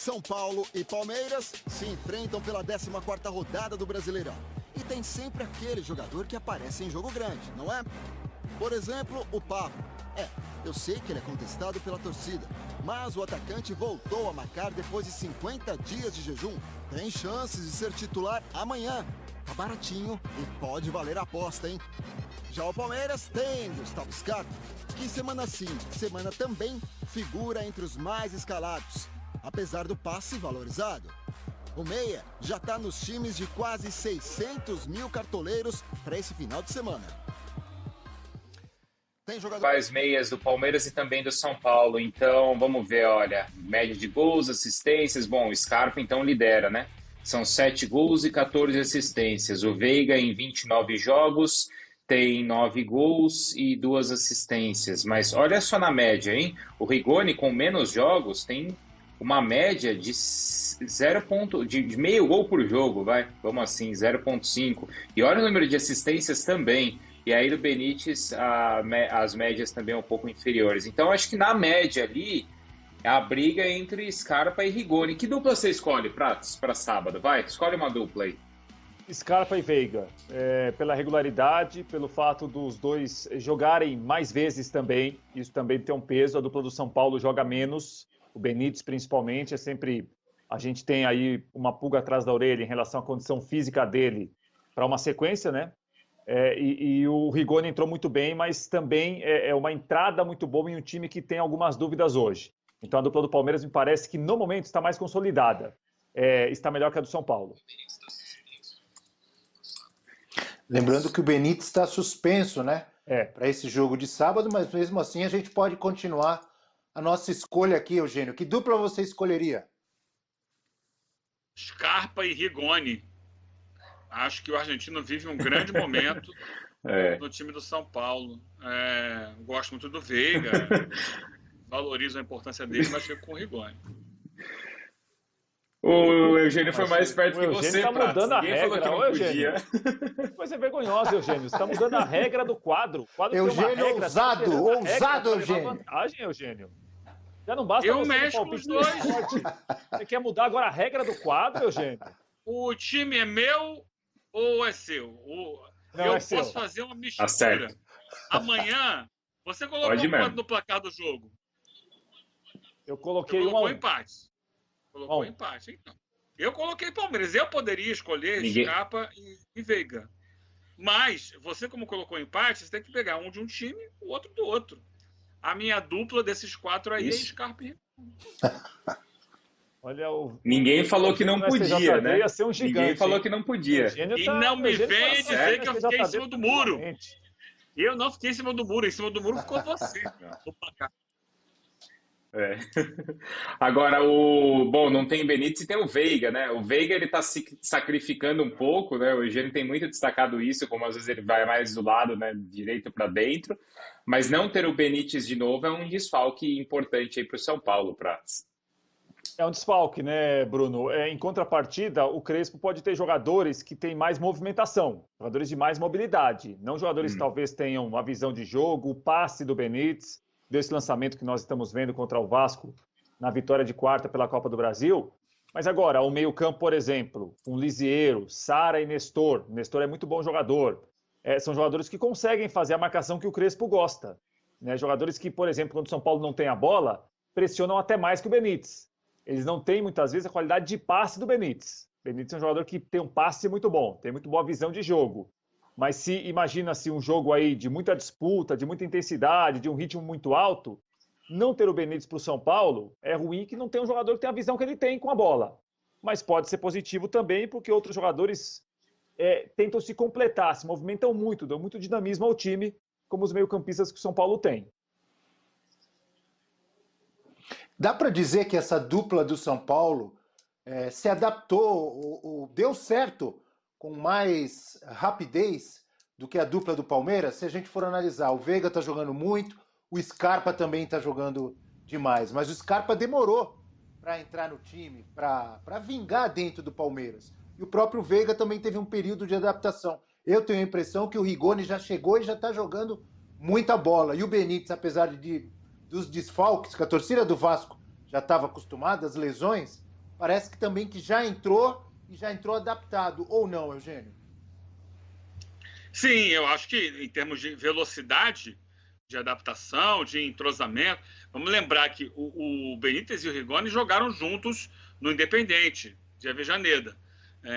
São Paulo e Palmeiras se enfrentam pela 14ª rodada do Brasileirão. E tem sempre aquele jogador que aparece em jogo grande, não é? Por exemplo, o Pablo. Eu sei que ele é contestado pela torcida, mas o atacante voltou a marcar depois de 50 dias de jejum. Tem chances de ser titular amanhã. Tá baratinho e pode valer a aposta, hein? Já o Palmeiras tem Gustavo Scarpa, que semana sim, semana também, figura entre os mais escalados, apesar do passe valorizado. O meia já está nos times de quase 600 mil cartoleiros para esse final de semana. Tem jogadores meias do Palmeiras e também do São Paulo, então vamos ver, olha, média de gols, assistências, bom, o Scarpa então lidera, né? São 7 gols e 14 assistências. O Veiga em 29 jogos tem 9 gols e 2 assistências, mas olha só na média, hein? O Rigoni com menos jogos tem uma média de de meio gol por jogo, vai, vamos assim, 0,5. E olha o número de assistências também. E aí no Benítez as médias também um pouco inferiores. Então acho que na média ali é a briga entre Scarpa e Rigoni. Que dupla você escolhe para sábado? Vai, escolhe uma dupla aí. Scarpa e Veiga, pela regularidade, pelo fato dos dois jogarem mais vezes também, isso também tem um peso. A dupla do São Paulo joga menos, o Benítez principalmente, a gente tem aí uma pulga atrás da orelha em relação à condição física dele para uma sequência, né? E o Rigoni entrou muito bem, mas também é uma entrada muito boa em um time que tem algumas dúvidas hoje. Então a dupla do Palmeiras me parece que no momento está mais consolidada, está melhor que a do São Paulo. Lembrando que o Benítez está suspenso, né? Para esse jogo de sábado, mas mesmo assim a gente pode continuar a nossa escolha aqui, Eugênio. Que dupla você escolheria? Scarpa e Rigoni. Acho que o argentino vive um grande momento no time do São Paulo. Gosto muito do Veiga, valorizo a importância dele, mas fico com o Rigoni. O Eugênio foi mais perto que você, tá mudando a Ninguém falou regra, que não podia. Coisa vergonhosa, Eugênio. Você está mudando a regra do quadro. O quadro Eugênio, tem uma regra, ousado, Eugênio. Vantagem, Eugênio. Já não basta Eu você mexo com os dois. Você quer mudar agora a regra do quadro, Eugênio? O time é meu ou é seu? Não, eu é posso seu. fazer uma mistura. Tá certo. Amanhã, você colocou quanto no placar do jogo? Eu coloquei colocou empate. Colocou empate, então. Eu coloquei Palmeiras. Eu poderia escolher Scarpa e Veiga. Mas, você como colocou empate, você tem que pegar um de um time, o outro do outro. A minha dupla desses 4 aí é Scarpa e Olha, Ninguém falou que não podia, né? Ia ser um gigante, Ninguém falou que não podia. E não me venha dizer que eu fiquei em cima do muro. Eu não fiquei em cima do muro. Em cima do muro ficou você. No placar. Agora, não tem Benítez e tem o Veiga, né? O Veiga, ele tá se sacrificando um pouco, né? O Eugênio tem muito destacado isso, como às vezes ele vai mais do lado, né? Direito para dentro. Mas não ter o Benítez de novo é um desfalque importante aí para o São Paulo, Prats. É um desfalque, né, Bruno? Em contrapartida, o Crespo pode ter jogadores que têm mais movimentação, jogadores de mais mobilidade. Não jogadores que talvez tenham uma visão de jogo, o passe do Benítez, desse lançamento que nós estamos vendo contra o Vasco na vitória de quarta pela Copa do Brasil. Mas agora, o meio-campo, por exemplo, com Lisieiro, Sara e Nestor. Nestor é muito bom jogador. São jogadores que conseguem fazer a marcação que o Crespo gosta. Né? Jogadores que, por exemplo, quando o São Paulo não tem a bola, pressionam até mais que o Benítez. Eles não têm, muitas vezes, a qualidade de passe do Benítez. O Benítez é um jogador que tem um passe muito bom, tem muito boa visão de jogo. Mas imagina-se um jogo aí de muita disputa, de muita intensidade, de um ritmo muito alto, não ter o Benítez para o São Paulo é ruim que não tem um jogador que tem a visão que ele tem com a bola. Mas pode ser positivo também porque outros jogadores tentam se completar, se movimentam muito, dão muito dinamismo ao time, como os meio-campistas que o São Paulo tem. Dá para dizer que essa dupla do São Paulo se adaptou, deu certo com mais rapidez do que a dupla do Palmeiras? Se a gente for analisar, o Veiga está jogando muito, o Scarpa também está jogando demais, mas o Scarpa demorou para entrar no time, para vingar dentro do Palmeiras. E o próprio Veiga também teve um período de adaptação. Eu tenho a impressão que o Rigoni já chegou e já está jogando muita bola. E o Benítez, apesar dos desfalques, que a torcida do Vasco já estava acostumada, as lesões, parece que também que já entrou e já entrou adaptado, ou não, Eugênio? Sim, eu acho que em termos de velocidade, de adaptação, de entrosamento, vamos lembrar que o Benítez e o Rigoni jogaram juntos no Independente de Avejaneda.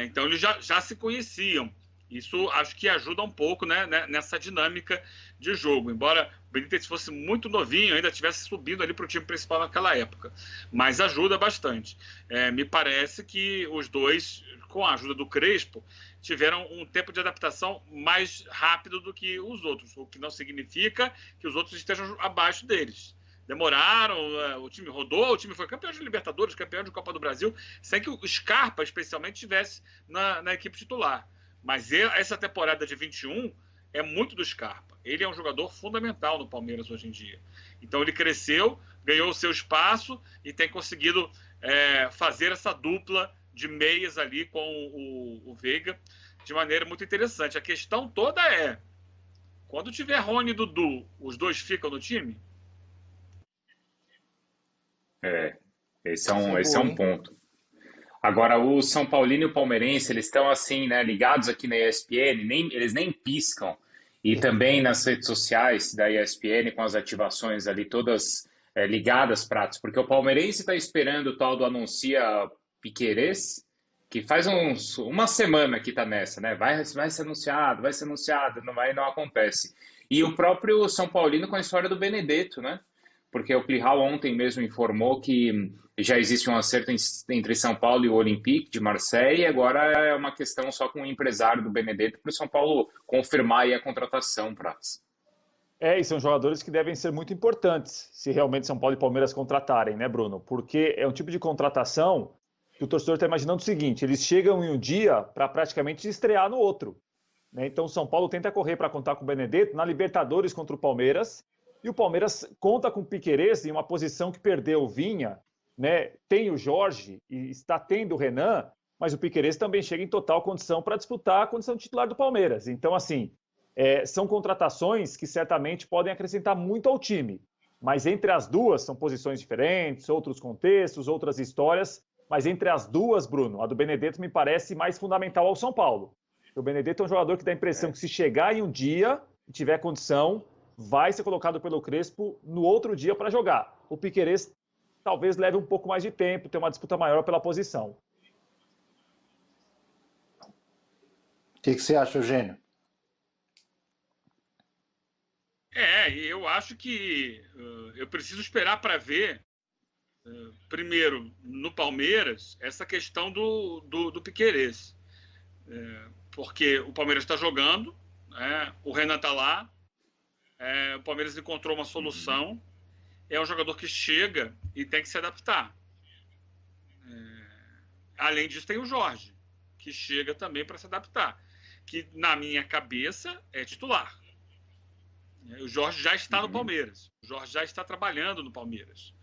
Então eles já se conheciam. Isso acho que ajuda um pouco, né, nessa dinâmica de jogo. Embora o Benítez fosse muito novinho, ainda estivesse subindo ali para o time principal naquela época. Mas ajuda bastante. Me parece que os dois, com a ajuda do Crespo, tiveram um tempo de adaptação mais rápido do que os outros, o que não significa que os outros estejam abaixo deles. Demoraram, o time rodou, o time foi campeão de Libertadores, campeão de Copa do Brasil, sem que o Scarpa, especialmente, estivesse na equipe titular. Mas essa temporada de 21 é muito do Scarpa. Ele é um jogador fundamental no Palmeiras hoje em dia. Então ele cresceu, ganhou o seu espaço e tem conseguido fazer essa dupla de meias ali com o Veiga de maneira muito interessante. A questão toda é, quando tiver Rony e Dudu, os dois ficam no time? Esse é um ponto. Agora, o São Paulino e o Palmeirense, eles estão assim, né, ligados aqui na ESPN, eles nem piscam. E também nas redes sociais da ESPN, com as ativações ali todas ligadas, Pratos, porque o Palmeirense está esperando o tal do Anuncia Piquerez, que faz uma semana que está nessa, né? Vai ser anunciado, não acontece. E o próprio São Paulino com a história do Benedetto, né? Porque o Plihal ontem mesmo informou que já existe um acerto entre São Paulo e o Olympique de Marseille, e agora é uma questão só com o empresário do Benedetto para o São Paulo confirmar aí a contratação, Prats. E são jogadores que devem ser muito importantes se realmente São Paulo e Palmeiras contratarem, né, Bruno? Porque é um tipo de contratação que o torcedor está imaginando o seguinte, eles chegam em um dia para praticamente estrear no outro. Né? Então o São Paulo tenta correr para contar com o Benedetto na Libertadores contra o Palmeiras, e o Palmeiras conta com o Piquerez em uma posição que perdeu o Vinha, né? Tem o Jorge e está tendo o Renan, mas o Piquerez também chega em total condição para disputar a condição titular do Palmeiras. Então, assim, são contratações que certamente podem acrescentar muito ao time. Mas entre as duas são posições diferentes, outros contextos, outras histórias. Mas entre as duas, Bruno, a do Benedetto me parece mais fundamental ao São Paulo. O Benedetto é um jogador que dá a impressão que se chegar em um dia e tiver condição, vai ser colocado pelo Crespo no outro dia para jogar. O Piquerez talvez leve um pouco mais de tempo, ter uma disputa maior pela posição. O que você acha, Eugênio? Eu acho que eu preciso esperar para ver, primeiro, no Palmeiras, essa questão do Piquerez. Porque o Palmeiras está jogando, o Renan está lá, o Palmeiras encontrou uma solução. É um jogador que chega e tem que se adaptar. Além disso, tem o Jorge, que chega também para se adaptar. Que, na minha cabeça, é titular. O Jorge já está no Palmeiras. O Jorge já está trabalhando no Palmeiras.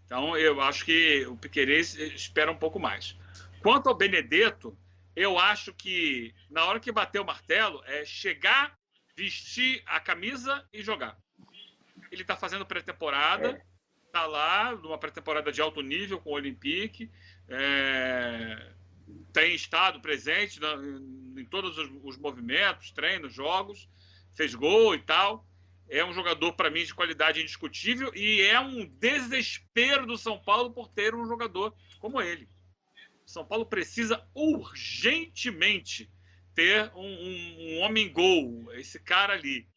Então, eu acho que o Piquerez espera um pouco mais. Quanto ao Benedetto, eu acho que, na hora que bater o martelo, é chegar, vestir a camisa e jogar. Ele está fazendo pré-temporada, está lá, numa pré-temporada de alto nível com o Olympique, tem estado presente em todos os movimentos, treinos, jogos, fez gol e tal. É um jogador, para mim, de qualidade indiscutível e é um desespero do São Paulo por ter um jogador como ele. O São Paulo precisa urgentemente ter um homem-gol, esse cara ali.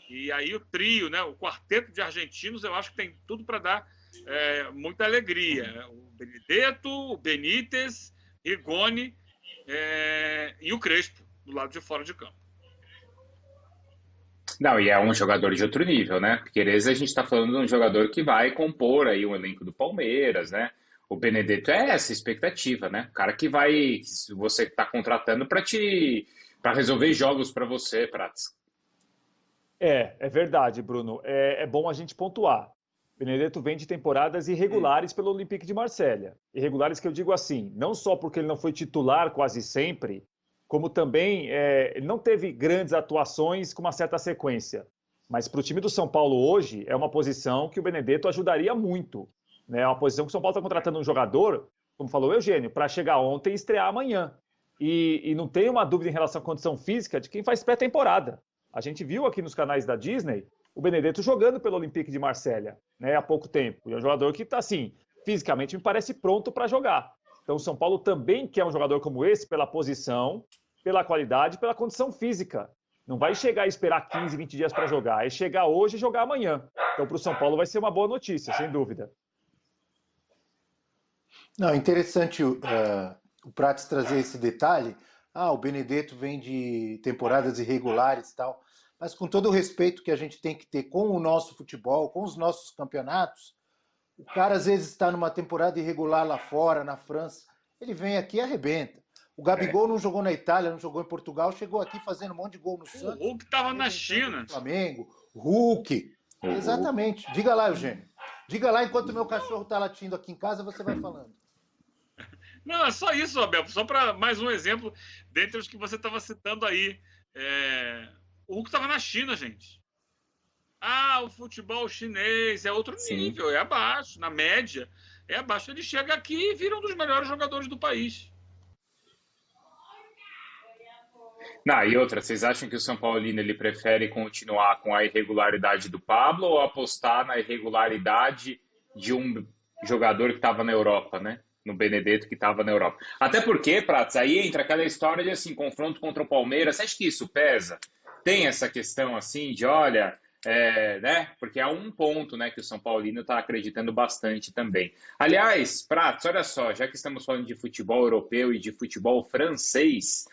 E aí o trio, né, o quarteto de argentinos, eu acho que tem tudo para dar muita alegria. O Benedetto, o Benítez, Rigoni e o Crespo, do lado de fora de campo. Não, e é um jogador de outro nível, né? Piquerez, a gente está falando de um jogador que vai compor aí um elenco do Palmeiras, né? O Benedetto é essa expectativa, né? O cara que você está contratando para resolver jogos para você, Prats. É verdade, Bruno. É bom a gente pontuar. Benedetto vem de temporadas irregulares pelo Olympique de Marselha. Irregulares que eu digo assim, não só porque ele não foi titular quase sempre, como também ele não teve grandes atuações com uma certa sequência. Mas para o time do São Paulo hoje, é uma posição que o Benedetto ajudaria muito. Né? É uma posição que o São Paulo está contratando um jogador como falou o Eugênio, para chegar ontem e estrear amanhã. E não tem uma dúvida em relação à condição física de quem faz pré-temporada. A gente viu aqui nos canais da Disney o Benedetto jogando pelo Olympique de Marselha, né, há pouco tempo. E é um jogador que está, assim, fisicamente me parece pronto para jogar. Então o São Paulo também quer um jogador como esse pela posição, pela qualidade, pela condição física. Não vai chegar e esperar 15, 20 dias para jogar. É chegar hoje e jogar amanhã. Então para o São Paulo vai ser uma boa notícia, sem dúvida. Não, interessante o Prats trazer esse detalhe. O Benedetto vem de temporadas irregulares e tal. Mas com todo o respeito que a gente tem que ter com o nosso futebol, com os nossos campeonatos, o cara às vezes está numa temporada irregular lá fora, na França, ele vem aqui e arrebenta. O Gabigol não jogou na Itália, não jogou em Portugal, chegou aqui fazendo um monte de gol no Santos. O Hulk estava na China. Flamengo, Hulk. Exatamente. Diga lá, Eugênio. Diga lá, enquanto o meu cachorro está latindo aqui em casa, você vai falando. Não, é só isso, Abel. Só para mais um exemplo, dentre os que você estava citando aí. O Hulk estava na China, gente. O futebol chinês é outro nível, é abaixo, na média, é abaixo. Ele chega aqui e vira um dos melhores jogadores do país. Não, e outra, vocês acham que o São Paulino ele prefere continuar com a irregularidade do Pablo ou apostar na irregularidade de um jogador que estava na Europa, né? No Benedetto que estava na Europa. Até porque, Prats, aí entra aquela história de assim, confronto contra o Palmeiras. Você acha que isso pesa? Tem essa questão assim de, olha, né? Porque há um ponto, né, que o São Paulino está acreditando bastante também. Aliás, Prats, olha só, já que estamos falando de futebol europeu e de futebol francês,